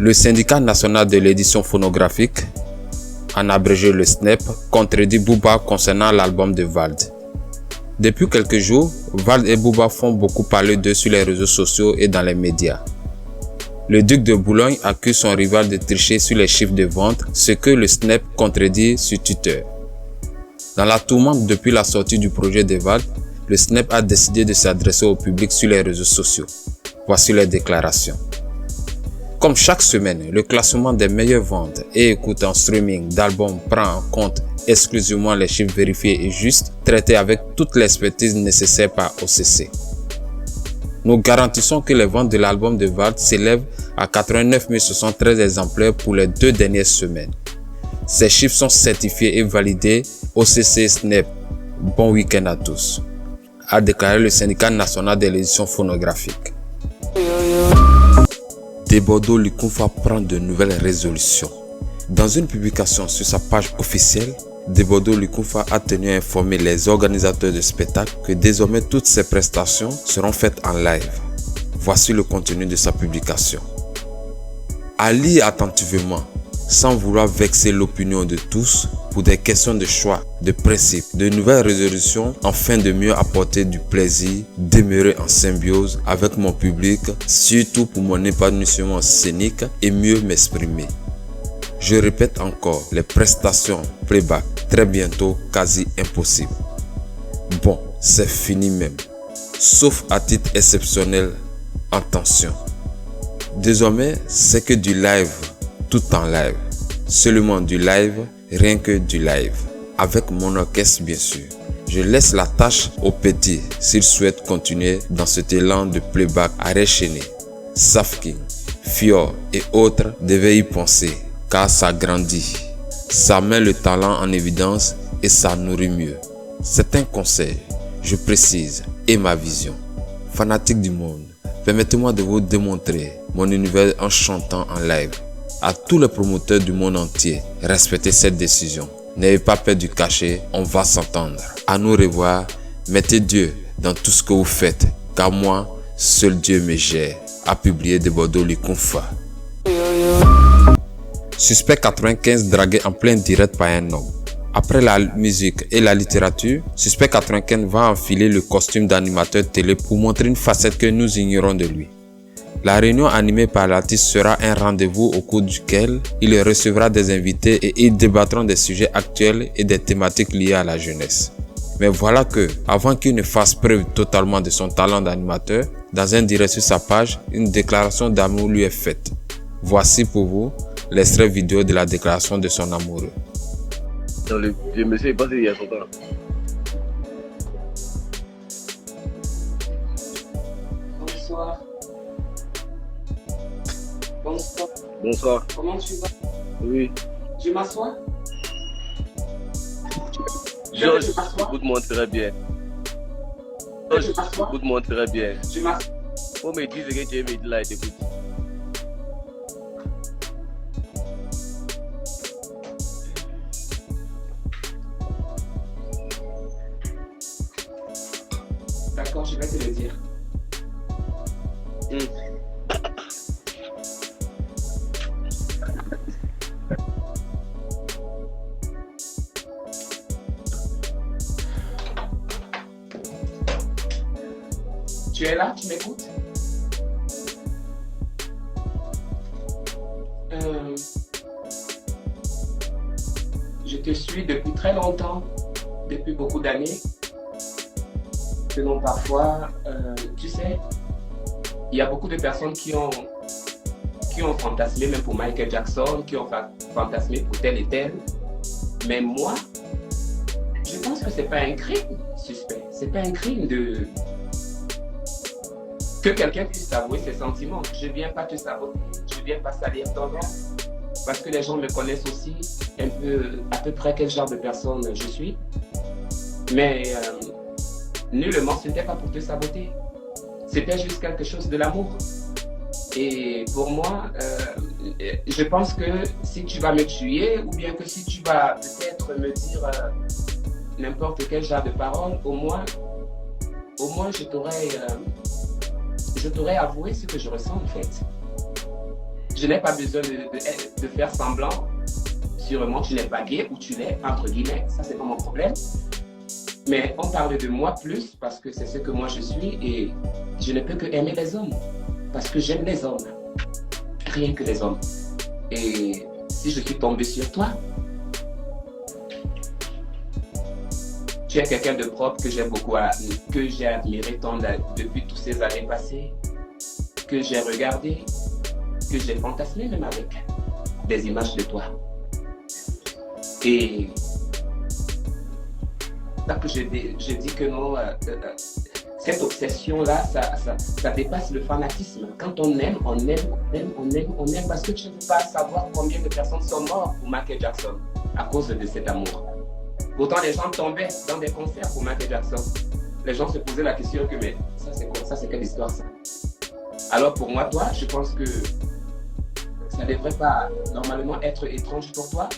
Le syndicat national de l'édition phonographique, en abrégé le SNEP, contredit Booba concernant l'album de Vald. Depuis quelques jours, Vald et Booba font beaucoup parler d'eux sur les réseaux sociaux et dans les médias. Le duc de Boulogne accuse son rival de tricher sur les chiffres de vente, ce que le SNEP contredit sur Twitter. Dans la tourmente depuis la sortie du projet de Vald, le SNEP a décidé de s'adresser au public sur les réseaux sociaux. Voici les déclarations. Comme chaque semaine, le classement des meilleures ventes et écoutes en streaming d'albums prend en compte exclusivement les chiffres vérifiés et justes, traités avec toute l'expertise nécessaire par OCC. Nous garantissons que les ventes de l'album de Vald s'élèvent à 89 073 exemplaires pour les 2 dernières semaines. Ces chiffres sont certifiés et validés OCC SNEP. Bon week-end à tous, a déclaré le syndicat national de l'édition phonographique. Debodo Likunfa prend de nouvelles résolutions. Dans une publication sur sa page officielle, Debodo Likunfa a tenu à informer les organisateurs de spectacles que désormais toutes ses prestations seront faites en live. Voici le contenu de sa publication. À lire attentivement, sans vouloir vexer l'opinion de tous, pour des questions de choix, de principe, de nouvelles résolutions, afin de mieux apporter du plaisir, demeurer en symbiose avec mon public, surtout pour mon épanouissement scénique et mieux m'exprimer. Je répète encore, les prestations playback, très bientôt quasi impossible. Bon, c'est fini même, sauf à titre exceptionnel, en tension. Désormais, c'est que du live, tout en live. Seulement du live, rien que du live. Avec mon orchestre bien sûr. Je laisse la tâche aux petits s'ils souhaitent continuer dans cet élan de playback à Rechené. Safkin, Fior et autres devaient y penser car ça grandit. Ça met le talent en évidence et ça nourrit mieux. C'est un conseil, je précise, et ma vision. Fanatique du monde, permettez-moi de vous démontrer mon univers en chantant en live. À tous les promoteurs du monde entier, respectez cette décision. N'ayez pas peur du cachet, on va s'entendre. À nous revoir, mettez Dieu dans tout ce que vous faites, car moi, seul Dieu me gère, a publié Debodo Likunfa. Suspect 95 dragué en plein direct par un homme. Après la musique et la littérature, Suspect 95 va enfiler le costume d'animateur télé pour montrer une facette que nous ignorons de lui. La réunion animée par l'artiste sera un rendez-vous au cours duquel il recevra des invités et ils débattront des sujets actuels et des thématiques liées à la jeunesse. Mais voilà que, avant qu'il ne fasse preuve totalement de son talent d'animateur, dans un direct sur sa page, une déclaration d'amour lui est faite. Voici pour vous l'extrait vidéo de la déclaration de son amoureux. Le vieux monsieur est passé il y a longtemps. Bonsoir. Bonsoir. Bonsoir. Comment tu vas? Oui. Je m'assois? Georges, écoute-moi très bien. Georges, écoute-moi très bien. Je m'assois. Faut me dire ce que tu veux me dire là et t'écoute. D'accord, je vais te le dire. Tu es là, tu m'écoutes? Je te suis depuis très longtemps, depuis beaucoup d'années. Selon parfois, tu sais, il y a beaucoup de personnes qui ont fantasmé, même pour Michael Jackson, qui ont fantasmé pour tel et tel. Mais moi, je pense que c'est pas un crime, Suspect. C'est pas un crime de... que quelqu'un puisse avouer ses sentiments. Je viens pas te saboter, je viens pas salir ton nom. Parce que les gens me connaissent aussi un peu, à peu près quel genre de personne je suis. Mais nullement, ce n'était pas pour te saboter. C'était juste quelque chose de l'amour. Et pour moi, je pense que si tu vas me tuer, ou bien que si tu vas peut-être me dire n'importe quel genre de parole, au moins je t'aurais avoué ce que je ressens en fait. Je n'ai pas besoin de faire semblant. Sûrement, tu n'es pas gay ou tu l'es, entre guillemets. Ça, c'est pas mon problème. Mais on parle de moi plus parce que c'est ce que moi je suis et je ne peux que aimer les hommes. Parce que j'aime les hommes. Rien que les hommes. Et si je suis tombé sur toi, tu es quelqu'un de propre que j'ai beaucoup que j'ai admiré depuis toutes ces années passées, que j'ai regardé, que j'ai fantasmé même avec des images de toi. Et ça que je dis que non, cette obsession-là, ça dépasse le fanatisme. Quand on aime, on aime parce que tu ne peux pas savoir combien de personnes sont mortes pour Michael Jackson à cause de cet amour. Pourtant, les gens tombaient dans des concerts pour Michael Jackson. Les gens se posaient la question que, mais ça c'est quoi, ça c'est quelle histoire ça? Alors pour moi, toi, je pense que ça ne devrait pas normalement être étrange pour toi.